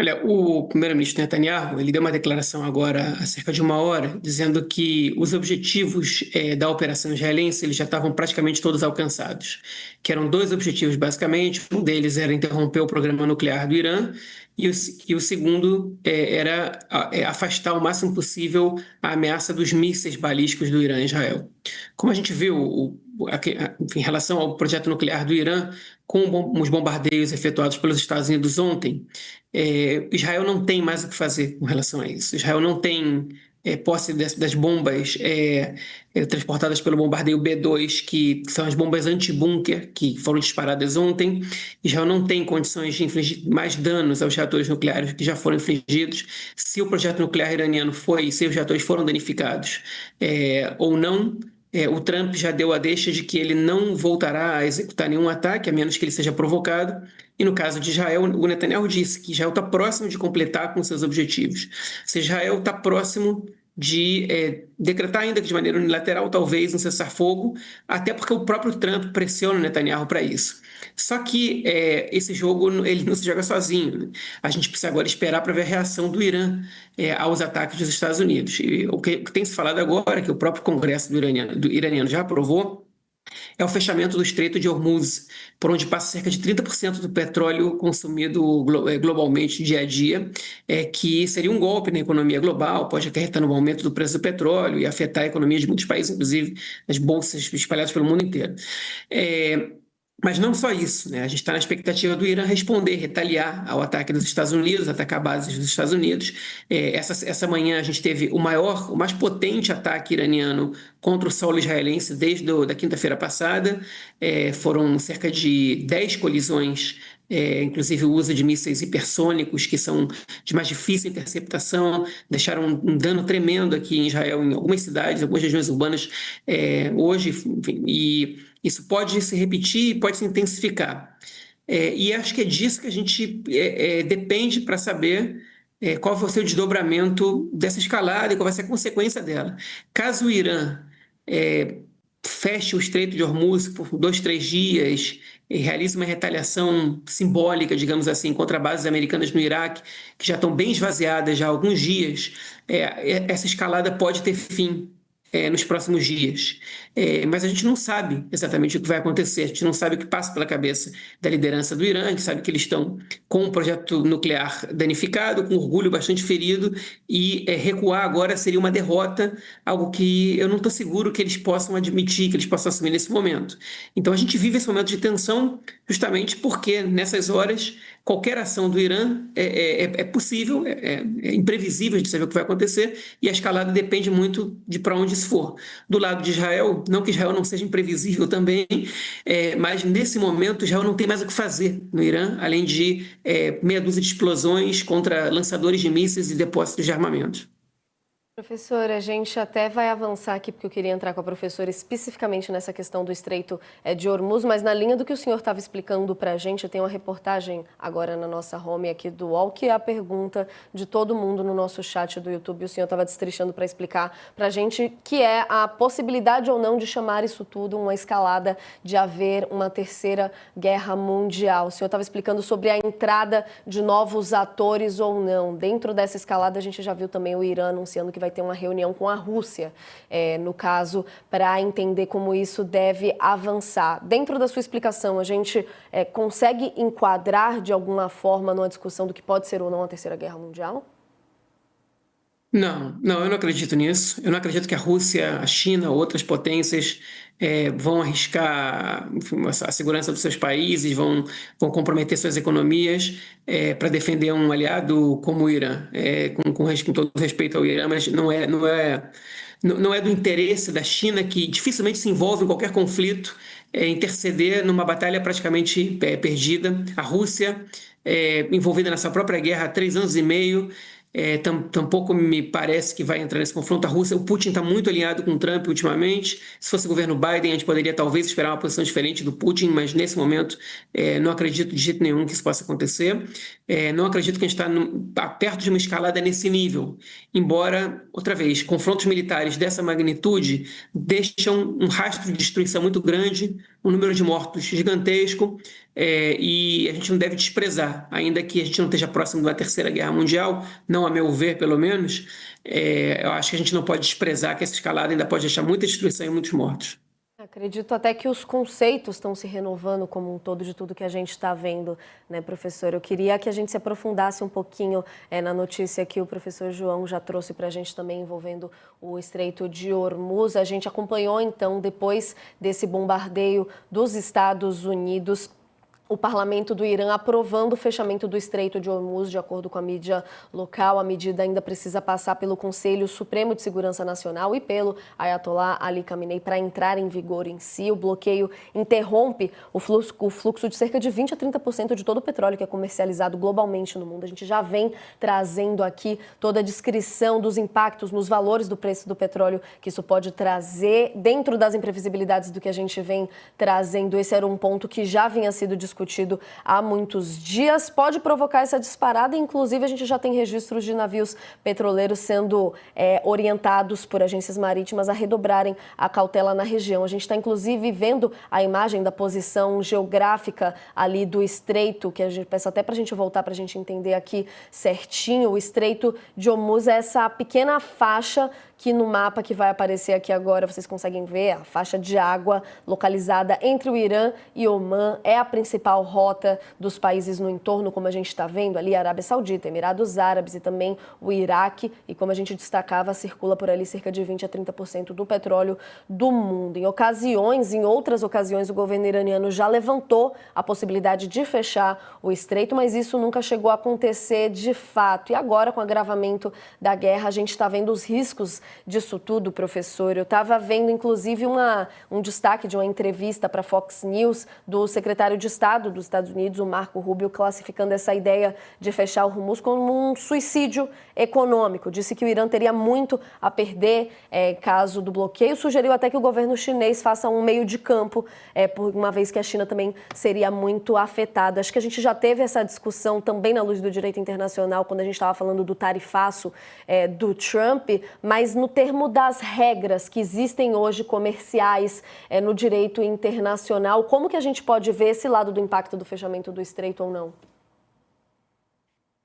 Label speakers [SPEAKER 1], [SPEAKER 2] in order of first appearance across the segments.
[SPEAKER 1] Olha, o primeiro-ministro Netanyahu, ele deu uma declaração agora há cerca de uma hora, dizendo que os objetivos da operação israelense eles já estavam praticamente todos alcançados, que eram dois objetivos basicamente. Um deles era interromper o programa nuclear do Irã e o segundo era afastar o máximo possível a ameaça dos mísseis balísticos do Irã a Israel. Como a gente viu, em relação ao projeto nuclear do Irã, com os bombardeios efetuados pelos Estados Unidos ontem, Israel não tem mais o que fazer com relação a isso. Israel não tem posse das bombas transportadas pelo bombardeio B-2, que são as bombas anti-bunker que foram disparadas ontem. Israel não tem condições de infligir mais danos aos reatores nucleares que já foram infligidos. Se o projeto nuclear iraniano se os reatores foram danificados ou não, o Trump já deu a deixa de que ele não voltará a executar nenhum ataque, a menos que ele seja provocado. E no caso de Israel, o Netanyahu disse que Israel está próximo de completar com seus objetivos. Se Israel está próximo de decretar, ainda que de maneira unilateral, talvez um cessar-fogo, até porque o próprio Trump pressiona o Netanyahu para isso. Só que esse jogo ele não se joga sozinho, né? A gente precisa agora esperar para ver a reação do Irã aos ataques dos Estados Unidos. E o que tem se falado agora, que o próprio Congresso do iraniano já aprovou, é o fechamento do Estreito de Hormuz, por onde passa cerca de 30% do petróleo consumido globalmente dia a dia, que seria um golpe na economia global, pode acarretar no aumento do preço do petróleo e afetar a economia de muitos países, inclusive as bolsas espalhadas pelo mundo inteiro. Mas não só isso, né? A gente está na expectativa do Irã responder, retaliar ao ataque dos Estados Unidos, atacar bases dos Estados Unidos. Essa manhã a gente teve o mais potente ataque iraniano contra o solo israelense desde da quinta-feira passada. Foram cerca de 10 colisões, inclusive o uso de mísseis hipersônicos, que são de mais difícil interceptação, deixaram um dano tremendo aqui em Israel, em algumas cidades, algumas regiões urbanas hoje, enfim, e isso pode se repetir e pode se intensificar. E acho que é disso que a gente depende para saber qual vai ser o desdobramento dessa escalada e qual vai ser a consequência dela. Caso o Irã feche o Estreito de Hormuz por 2, 3 dias e realize uma retaliação simbólica, digamos assim, contra bases americanas no Iraque, que já estão bem esvaziadas já há alguns dias, essa escalada pode ter fim nos próximos dias. Mas a gente não sabe exatamente o que vai acontecer, a gente não sabe o que passa pela cabeça da liderança do Irã, a gente sabe que eles estão com um projeto nuclear danificado, com orgulho bastante ferido, e recuar agora seria uma derrota, algo que eu não estou seguro que eles possam admitir, que eles possam assumir nesse momento. Então a gente vive esse momento de tensão justamente porque nessas horas qualquer ação do Irã é possível, é imprevisível de saber o que vai acontecer, e a escalada depende muito de para onde isso for. Do lado de Israel, não que Israel não seja imprevisível também, mas nesse momento Israel não tem mais o que fazer no Irã, além de meia dúzia de explosões contra lançadores de mísseis e depósitos de armamento.
[SPEAKER 2] Professora, a gente até vai avançar aqui, porque eu queria entrar com a professora especificamente nessa questão do Estreito de Hormuz, mas na linha do que o senhor estava explicando para a gente, eu tenho uma reportagem agora na nossa home aqui do UOL, que é a pergunta de todo mundo no nosso chat do YouTube, o senhor estava destrinchando para explicar para a gente, que é a possibilidade ou não de chamar isso tudo uma escalada, de haver uma terceira guerra mundial. O senhor estava explicando sobre a entrada de novos atores ou não. Dentro dessa escalada, a gente já viu também o Irã anunciando que vai ter uma reunião com a Rússia, no caso, para entender como isso deve avançar. Dentro da sua explicação, a gente consegue enquadrar de alguma forma numa discussão do que pode ser ou não a Terceira Guerra Mundial?
[SPEAKER 1] Não, eu não acredito nisso. Eu não acredito que a Rússia, a China, outras potências vão arriscar, enfim, a segurança dos seus países, vão comprometer suas economias para defender um aliado como o Irã. Com todo respeito ao Irã, mas não é do interesse da China, que dificilmente se envolve em qualquer conflito, interceder numa batalha praticamente perdida. A Rússia, envolvida nessa própria guerra há 3 anos e meio, tampouco me parece que vai entrar nesse confronto. A Rússia, o Putin está muito alinhado com o Trump ultimamente. Se fosse o governo Biden, a gente poderia talvez esperar uma posição diferente do Putin, mas nesse momento não acredito de jeito nenhum que isso possa acontecer. Não acredito que a gente está perto de uma escalada nesse nível, embora, outra vez, confrontos militares dessa magnitude deixam um rastro de destruição muito grande, um número de mortos gigantesco, e a gente não deve desprezar, ainda que a gente não esteja próximo da Terceira Guerra Mundial, não a meu ver, pelo menos, eu acho que a gente não pode desprezar que essa escalada ainda pode deixar muita destruição e muitos mortos.
[SPEAKER 2] Acredito até que os conceitos estão se renovando como um todo de tudo que a gente está vendo, né, professor? Eu queria que a gente se aprofundasse um pouquinho na notícia que o professor João já trouxe para a gente também envolvendo o Estreito de Hormuz. A gente acompanhou, então, depois desse bombardeio dos Estados Unidos, o parlamento do Irã aprovando o fechamento do Estreito de Hormuz, de acordo com a mídia local. A medida ainda precisa passar pelo Conselho Supremo de Segurança Nacional e pelo Ayatollah Ali Khamenei para entrar em vigor em si. O bloqueio interrompe o fluxo de cerca de 20% a 30% de todo o petróleo que é comercializado globalmente no mundo. A gente já vem trazendo aqui toda a descrição dos impactos nos valores do preço do petróleo que isso pode trazer dentro das imprevisibilidades do que a gente vem trazendo. Esse era um ponto que já vinha sido discutido há muitos dias, pode provocar essa disparada. Inclusive, a gente já tem registros de navios petroleiros sendo orientados por agências marítimas a redobrarem a cautela na região. A gente está, inclusive, vendo a imagem da posição geográfica ali do estreito, que a gente peça até para a gente voltar para a gente entender aqui certinho. O Estreito de Hormuz é essa pequena faixa que no mapa que vai aparecer aqui agora vocês conseguem ver, a faixa de água localizada entre o Irã e Omã, é a principal rota dos países no entorno, como a gente está vendo ali, Arábia Saudita, Emirados Árabes e também o Iraque, e como a gente destacava, circula por ali cerca de 20% a 30% do petróleo do mundo. Em outras ocasiões, o governo iraniano já levantou a possibilidade de fechar o estreito, mas isso nunca chegou a acontecer de fato. E agora, com o agravamento da guerra, a gente está vendo os riscos disso tudo, professor. Eu estava vendo, inclusive, um destaque de uma entrevista para Fox News do secretário de Estado dos Estados Unidos, o Marco Rubio, classificando essa ideia de fechar o Hormuz como um suicídio econômico. Disse que o Irã teria muito a perder caso do bloqueio. Sugeriu até que o governo chinês faça um meio de campo, por uma vez que a China também seria muito afetada. Acho que a gente já teve essa discussão também na luz do direito internacional, quando a gente estava falando do tarifaço do Trump, mas no termo das regras que existem hoje comerciais no direito internacional, como que a gente pode ver esse lado do impacto do fechamento do estreito ou não?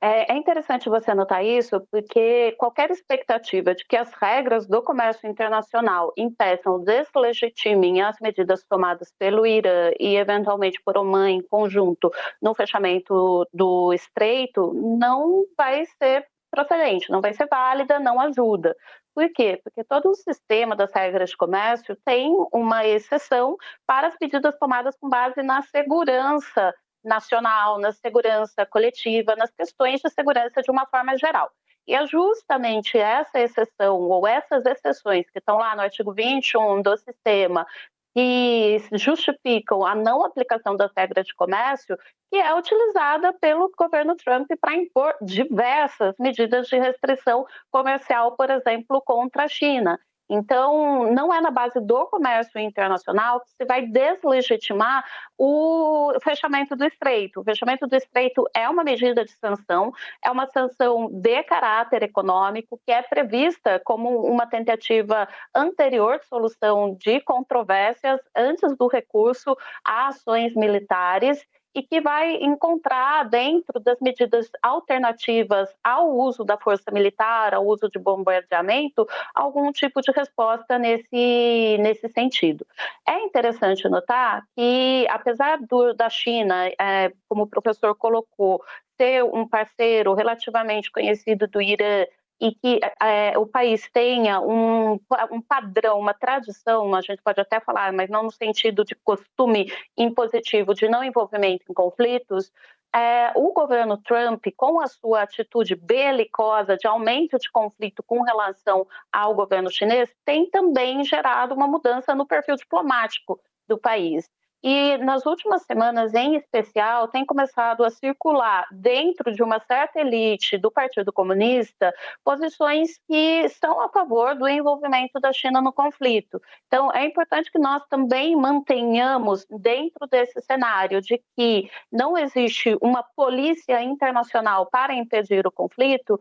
[SPEAKER 3] É interessante você anotar isso, porque qualquer expectativa de que as regras do comércio internacional impeçam, deslegitimem as medidas tomadas pelo Irã e, eventualmente, por Omã em conjunto no fechamento do estreito, não vai ser procedente, não vai ser válida, não ajuda. Por quê? Porque todo o sistema das regras de comércio tem uma exceção para as medidas tomadas com base na segurança nacional, na segurança coletiva, nas questões de segurança de uma forma geral. E é justamente essa exceção, ou essas exceções que estão lá no artigo 21 do sistema, que justificam a não aplicação das regras de comércio, que é utilizada pelo governo Trump para impor diversas medidas de restrição comercial, por exemplo, contra a China. Então, não é na base do comércio internacional que se vai deslegitimar o fechamento do estreito. O fechamento do estreito é uma medida de sanção, é uma sanção de caráter econômico que é prevista como uma tentativa anterior de solução de controvérsias antes do recurso a ações militares, e que vai encontrar dentro das medidas alternativas ao uso da força militar, ao uso de bombardeamento, algum tipo de resposta nesse sentido. É interessante notar que, apesar da China, como o professor colocou, ser um parceiro relativamente conhecido do Irã, e que o país tenha um padrão, uma tradição, a gente pode até falar, mas não no sentido de costume impositivo de não envolvimento em conflitos, o governo Trump, com a sua atitude belicosa de aumento de conflito com relação ao governo chinês, tem também gerado uma mudança no perfil diplomático do país. E nas últimas semanas, em especial, tem começado a circular dentro de uma certa elite do Partido Comunista posições que são a favor do envolvimento da China no conflito. Então, é importante que nós também mantenhamos dentro desse cenário de que não existe uma polícia internacional para impedir o conflito,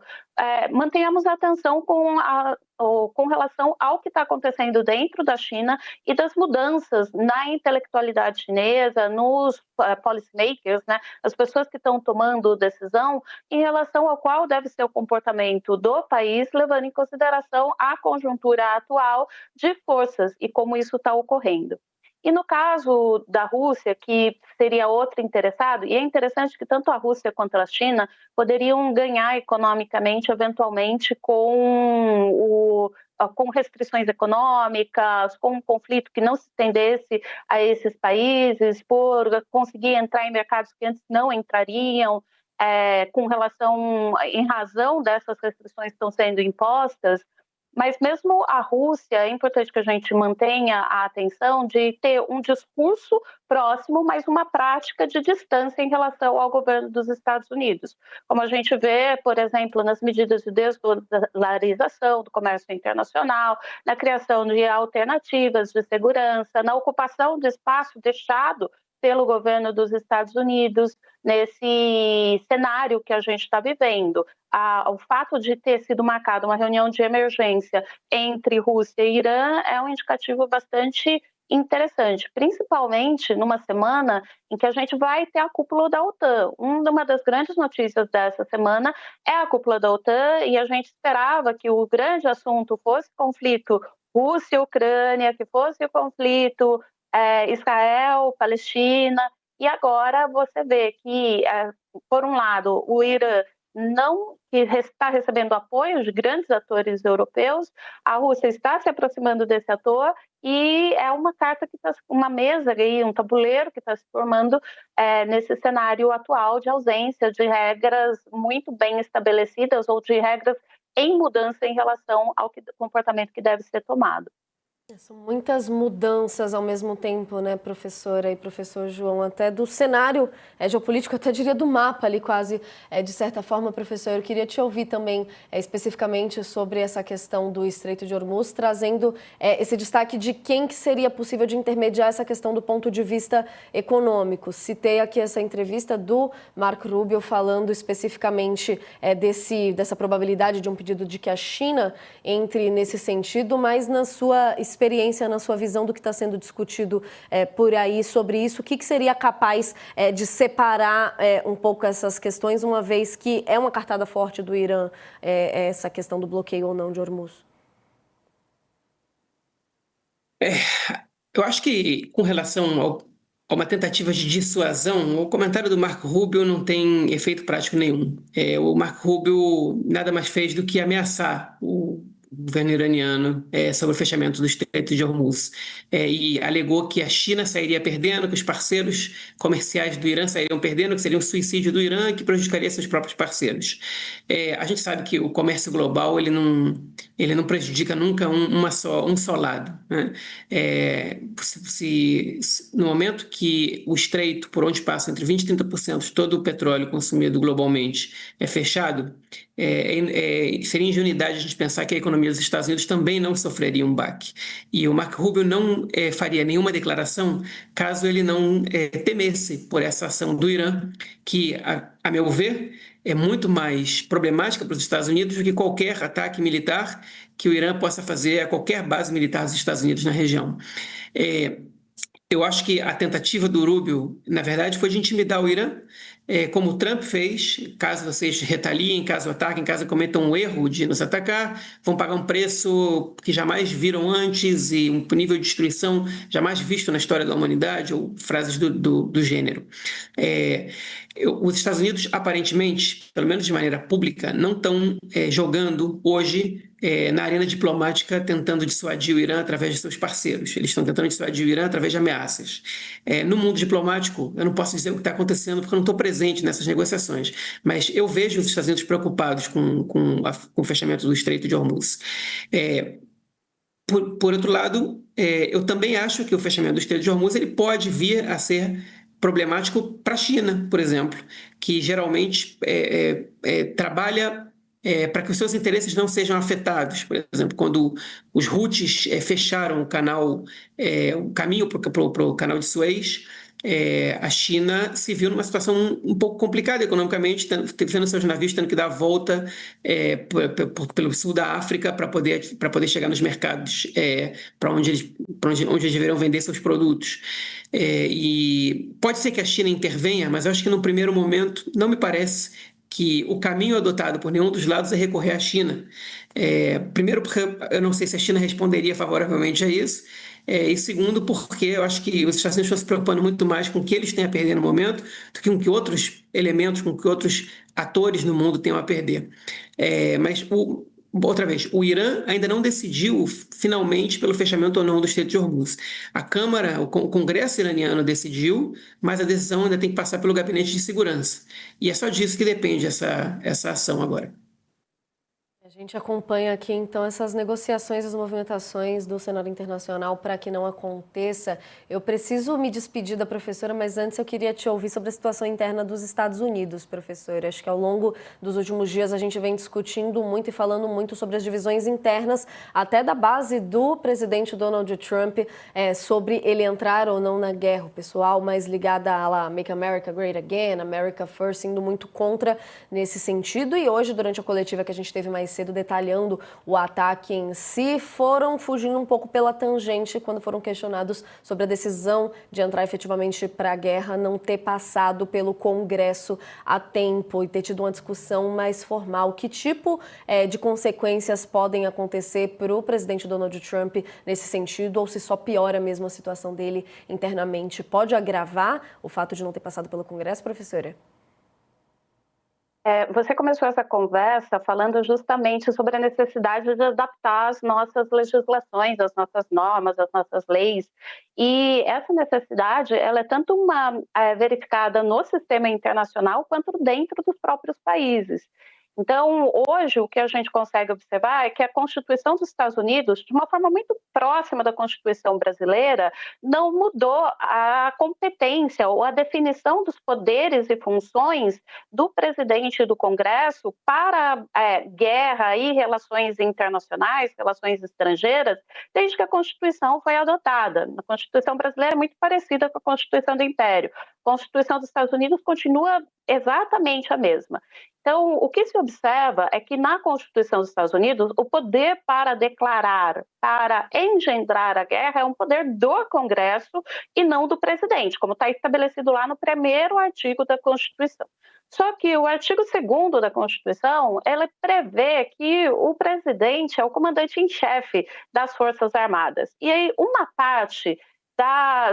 [SPEAKER 3] mantenhamos atenção com relação ao que está acontecendo dentro da China e das mudanças na intelectualidade sociedade chinesa, nos policymakers, né, as pessoas que estão tomando decisão em relação ao qual deve ser o comportamento do país, levando em consideração a conjuntura atual de forças e como isso está ocorrendo. E no caso da Rússia, que seria outro interessado, e é interessante que tanto a Rússia quanto a China poderiam ganhar economicamente, eventualmente, com restrições econômicas, com um conflito que não se estendesse a esses países, por conseguir entrar em mercados que antes não entrariam, em razão dessas restrições que estão sendo impostas. Mas mesmo a Rússia, é importante que a gente mantenha a atenção de ter um discurso próximo, mas uma prática de distância em relação ao governo dos Estados Unidos. Como a gente vê, por exemplo, nas medidas de desdolarização do comércio internacional, na criação de alternativas de segurança, na ocupação do espaço deixado pelo governo dos Estados Unidos nesse cenário que a gente está vivendo. O fato de ter sido marcada uma reunião de emergência entre Rússia e Irã é um indicativo bastante interessante, principalmente numa semana em que a gente vai ter a cúpula da OTAN. Uma das grandes notícias dessa semana é a cúpula da OTAN, e a gente esperava que o grande assunto fosse o conflito Rússia-Ucrânia, que fosse o conflito Israel, Palestina, e agora você vê que, por um lado, o Irã que está recebendo apoio de grandes atores europeus, a Rússia está se aproximando desse ator, e é uma carta que está, uma mesa aí, um tabuleiro que está se formando nesse cenário atual de ausência de regras muito bem estabelecidas ou de regras em mudança em relação ao comportamento que deve ser tomado.
[SPEAKER 2] São muitas mudanças ao mesmo tempo, né, professora e professor João, até do cenário geopolítico, até diria do mapa ali quase, de certa forma, professor. Eu queria te ouvir também especificamente sobre essa questão do Estreito de Hormuz, trazendo esse destaque de quem que seria possível de intermediar essa questão do ponto de vista econômico. Citei aqui essa entrevista do Marco Rubio falando especificamente dessa probabilidade de um pedido de que a China entre nesse sentido, mas na sua experiência, na sua visão do que está sendo discutido por aí sobre isso, o que seria capaz de separar um pouco essas questões, uma vez que é uma cartada forte do Irã essa questão do bloqueio ou não de Hormuz?
[SPEAKER 1] Eu acho que, com relação a uma tentativa de dissuasão, o comentário do Marco Rubio não tem efeito prático nenhum. O Marco Rubio nada mais fez do que ameaçar o governo iraniano sobre o fechamento do Estreito de Hormuz, e alegou que a China sairia perdendo, que os parceiros comerciais do Irã sairiam perdendo, que seria um suicídio do Irã que prejudicaria seus próprios parceiros. A gente sabe que o comércio global ele não prejudica nunca um só lado, né? No momento que o estreito, por onde passa entre 20% e 30% de todo o petróleo consumido globalmente, é fechado, seria ingenuidade a gente pensar que a economia dos Estados Unidos também não sofreria um baque. E o Marco Rubio não faria nenhuma declaração caso ele não temesse por essa ação do Irã, que, a meu ver, é muito mais problemática para os Estados Unidos do que qualquer ataque militar que o Irã possa fazer a qualquer base militar dos Estados Unidos na região. Eu acho que a tentativa do Rubio, na verdade, foi de intimidar o Irã, como o Trump fez. Caso vocês retaliem, caso ataquem, caso cometam um erro de nos atacar, vão pagar um preço que jamais viram antes e um nível de destruição jamais visto na história da humanidade, ou frases do gênero. Os Estados Unidos, aparentemente, pelo menos de maneira pública, não estão jogando hoje na arena diplomática, tentando dissuadir o Irã através de seus parceiros. Eles estão tentando dissuadir o Irã através de ameaças. No mundo diplomático, eu não posso dizer o que está acontecendo, porque eu não estou presente nessas negociações, mas eu vejo os Estados Unidos preocupados com o fechamento do Estreito de Hormuz. Por outro lado, eu também acho que o fechamento do Estreito de Hormuz ele pode vir a ser problemático para a China, por exemplo, que geralmente trabalha para que os seus interesses não sejam afetados. Por exemplo, quando os Houthis fecharam o caminho para o canal de Suez, a China se viu numa situação um pouco complicada economicamente, tendo seus navios tendo que dar a volta pelo sul da África para poder chegar nos mercados para onde eles deveriam vender seus produtos. E pode ser que a China intervenha, mas eu acho que no primeiro momento não me parece que o caminho adotado por nenhum dos lados é recorrer à China. Primeiro, porque eu não sei se a China responderia favoravelmente a isso, e segundo, porque eu acho que os Estados Unidos estão se preocupando muito mais com o que eles têm a perder no momento do que com que outros elementos, com que outros atores no mundo tenham a perder. Mas, outra vez, o Irã ainda não decidiu finalmente pelo fechamento ou não do Estreito de Hormuz. A Câmara, o Congresso iraniano decidiu, mas a decisão ainda tem que passar pelo Gabinete de Segurança. E é só disso que depende essa ação agora.
[SPEAKER 2] A gente acompanha aqui, então, essas negociações, as movimentações do cenário internacional para que não aconteça. Eu preciso me despedir da professora, mas antes eu queria te ouvir sobre a situação interna dos Estados Unidos, professora. Acho que ao longo dos últimos dias a gente vem discutindo muito e falando muito sobre as divisões internas, até da base do presidente Donald Trump, sobre ele entrar ou não na guerra. O pessoal mais ligado a lá, Make America Great Again, America First, indo muito contra nesse sentido. E hoje, durante a coletiva que a gente teve mais cedo, detalhando o ataque em si, foram fugindo um pouco pela tangente quando foram questionados sobre a decisão de entrar efetivamente para a guerra, não ter passado pelo Congresso a tempo e ter tido uma discussão mais formal. Que tipo de consequências podem acontecer para o presidente Donald Trump nesse sentido, ou se só piora mesmo a situação dele internamente? Pode agravar o fato de não ter passado pelo Congresso, professora?
[SPEAKER 3] Você começou essa conversa falando justamente sobre a necessidade de adaptar as nossas legislações, as nossas normas, as nossas leis. E essa necessidade, ela é tanto verificada no sistema internacional quanto dentro dos próprios países. Então, hoje, o que a gente consegue observar é que a Constituição dos Estados Unidos, de uma forma muito próxima da Constituição brasileira, não mudou a competência ou a definição dos poderes e funções do presidente e do Congresso para guerra e relações internacionais, relações estrangeiras, desde que a Constituição foi adotada. A Constituição brasileira é muito parecida com a Constituição do Império. A Constituição dos Estados Unidos continua exatamente a mesma. Então, o que se observa é que na Constituição dos Estados Unidos, o poder para declarar, para engendrar a guerra é um poder do Congresso e não do presidente, como está estabelecido lá no primeiro artigo da Constituição. Só que o artigo 2º da Constituição, ele prevê que o presidente é o comandante em chefe das Forças Armadas. E aí, uma parte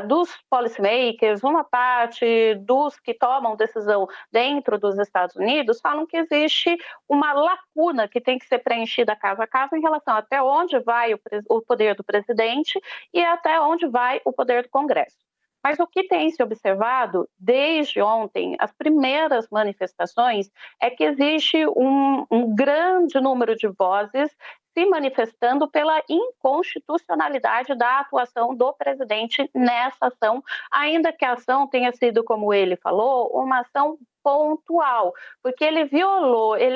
[SPEAKER 3] dos policymakers, uma parte dos que tomam decisão dentro dos Estados Unidos, falam que existe uma lacuna que tem que ser preenchida caso a caso em relação até onde vai o poder do presidente e até onde vai o poder do Congresso. Mas o que tem se observado desde ontem, as primeiras manifestações, é que existe um grande número de vozes se manifestando pela inconstitucionalidade da atuação do presidente nessa ação, ainda que a ação tenha sido, como ele falou, uma ação pontual, porque ele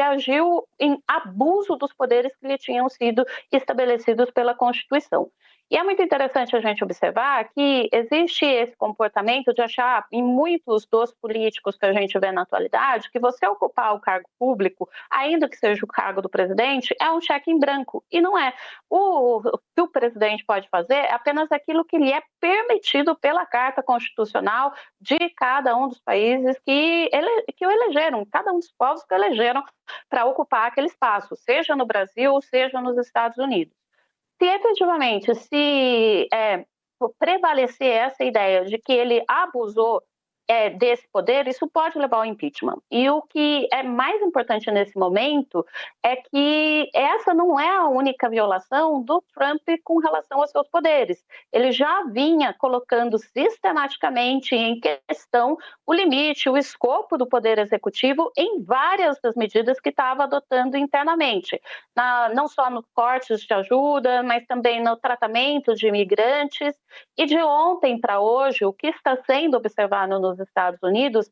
[SPEAKER 3] agiu em abuso dos poderes que lhe tinham sido estabelecidos pela Constituição. E é muito interessante a gente observar que existe esse comportamento de achar, em muitos dos políticos que a gente vê na atualidade, que você ocupar o cargo público, ainda que seja o cargo do presidente, é um cheque em branco. E não é. O que o presidente pode fazer é apenas aquilo que lhe é permitido pela Carta Constitucional de cada um dos países que o elegeram, cada um dos povos que o elegeram para ocupar aquele espaço, seja no Brasil, seja nos Estados Unidos. Se efetivamente prevalecer essa ideia de que ele abusou desse poder, isso pode levar ao impeachment. E o que é mais importante nesse momento é que essa não é a única violação do Trump com relação aos seus poderes. Ele já vinha colocando sistematicamente em questão o limite, o escopo do poder executivo em várias das medidas que estava adotando internamente. Não só nos cortes de ajuda, mas também no tratamento de imigrantes. E de ontem para hoje, o que está sendo observado nos Estados Unidos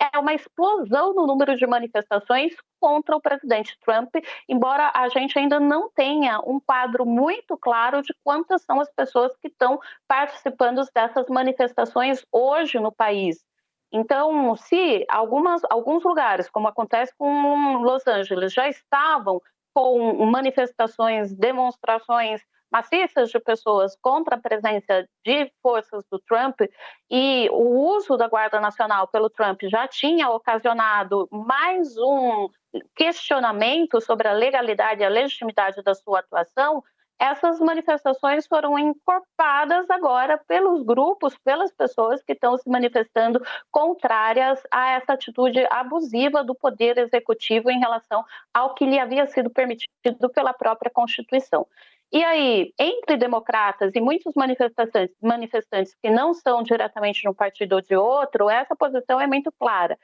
[SPEAKER 3] é uma explosão no número de manifestações contra o presidente Trump, embora a gente ainda não tenha um quadro muito claro de quantas são as pessoas que estão participando dessas manifestações hoje no país. Então, se alguns lugares, como acontece com Los Angeles, já estavam com manifestações, demonstrações maciças de pessoas contra a presença de forças do Trump, e o uso da Guarda Nacional pelo Trump já tinha ocasionado mais um questionamento sobre a legalidade e a legitimidade da sua atuação, essas manifestações foram encorpadas agora pelos grupos, pelas pessoas que estão se manifestando contrárias a essa atitude abusiva do Poder Executivo em relação ao que lhe havia sido permitido pela própria Constituição. E aí, entre democratas e muitos manifestantes que não são diretamente de um partido ou de outro, essa posição é muito clara.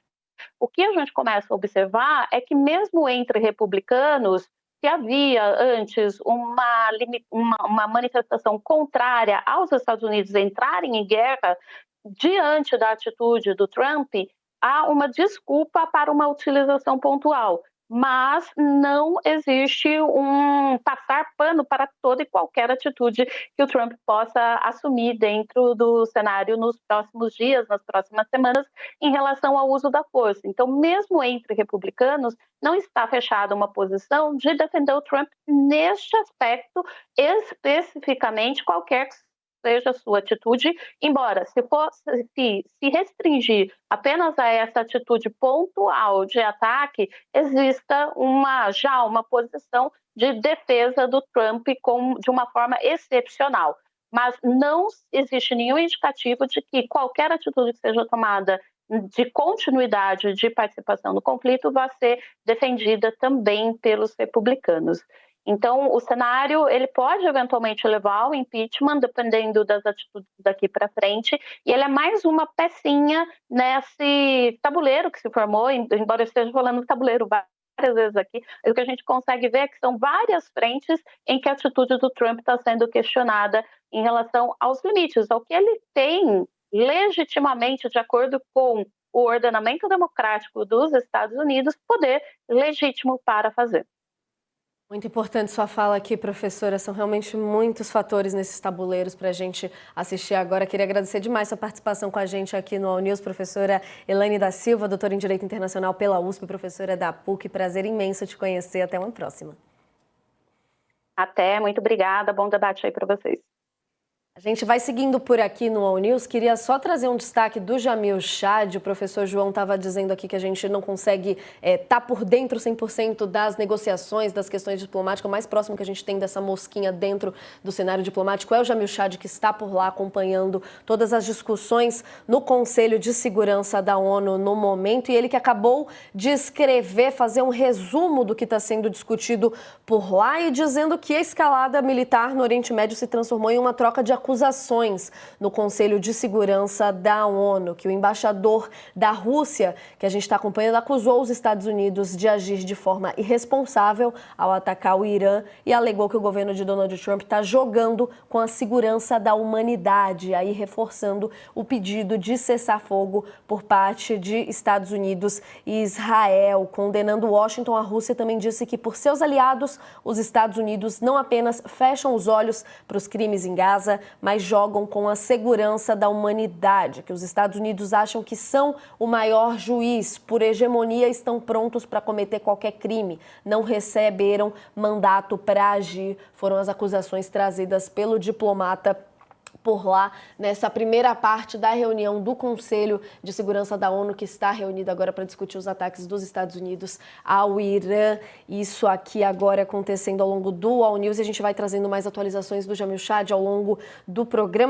[SPEAKER 3] O que a gente começa a observar é que mesmo entre republicanos, se havia antes uma manifestação contrária aos Estados Unidos entrarem em guerra diante da atitude do Trump, há uma desculpa para uma utilização pontual. Mas não existe um passar pano para toda e qualquer atitude que o Trump possa assumir dentro do cenário nos próximos dias, nas próximas semanas, em relação ao uso da força. Então, mesmo entre republicanos, não está fechada uma posição de defender o Trump neste aspecto, especificamente, qualquer que seja a sua atitude, embora se restringir apenas a essa atitude pontual de ataque, exista já uma posição de defesa do Trump de uma forma excepcional. Mas não existe nenhum indicativo de que qualquer atitude que seja tomada de continuidade de participação no conflito vai ser defendida também pelos republicanos. Então, o cenário ele pode eventualmente levar ao impeachment, dependendo das atitudes daqui para frente, e ele é mais uma pecinha nesse tabuleiro que se formou, embora eu esteja falando tabuleiro várias vezes aqui, o que a gente consegue ver é que são várias frentes em que a atitude do Trump está sendo questionada em relação aos limites, ao que ele tem legitimamente, de acordo com o ordenamento democrático dos Estados Unidos, poder legítimo para fazer.
[SPEAKER 2] Muito importante sua fala aqui, professora. São realmente muitos fatores nesses tabuleiros para a gente assistir agora. Queria agradecer demais sua participação com a gente aqui no All News, professora Elaine da Silva, doutora em Direito Internacional pela USP, professora da PUC. Prazer imenso te conhecer. Até uma próxima.
[SPEAKER 3] Até, muito obrigada. Bom debate aí para vocês.
[SPEAKER 2] A gente vai seguindo por aqui no All News. Queria só trazer um destaque do Jamil Chad. O professor João estava dizendo aqui que a gente não consegue estar por dentro 100% das negociações, das questões diplomáticas. O mais próximo que a gente tem dessa mosquinha dentro do cenário diplomático é o Jamil Chad, que está por lá acompanhando todas as discussões no Conselho de Segurança da ONU no momento. E ele que acabou de escrever, fazer um resumo do que está sendo discutido por lá e dizendo que a escalada militar no Oriente Médio se transformou em uma troca de acusações no Conselho de Segurança da ONU, que o embaixador da Rússia, que a gente está acompanhando, acusou os Estados Unidos de agir de forma irresponsável ao atacar o Irã e alegou que o governo de Donald Trump está jogando com a segurança da humanidade, aí reforçando o pedido de cessar-fogo por parte de Estados Unidos e Israel. Condenando Washington, a Rússia também disse que, por seus aliados, os Estados Unidos não apenas fecham os olhos para os crimes em Gaza, mas jogam com a segurança da humanidade, que os Estados Unidos acham que são o maior juiz, por hegemonia estão prontos para cometer qualquer crime, não receberam mandato para agir, foram as acusações trazidas pelo diplomata por lá, nessa primeira parte da reunião do Conselho de Segurança da ONU, que está reunido agora para discutir os ataques dos Estados Unidos ao Irã. Isso aqui agora acontecendo ao longo do All News, e a gente vai trazendo mais atualizações do Jamil Chad ao longo do programa.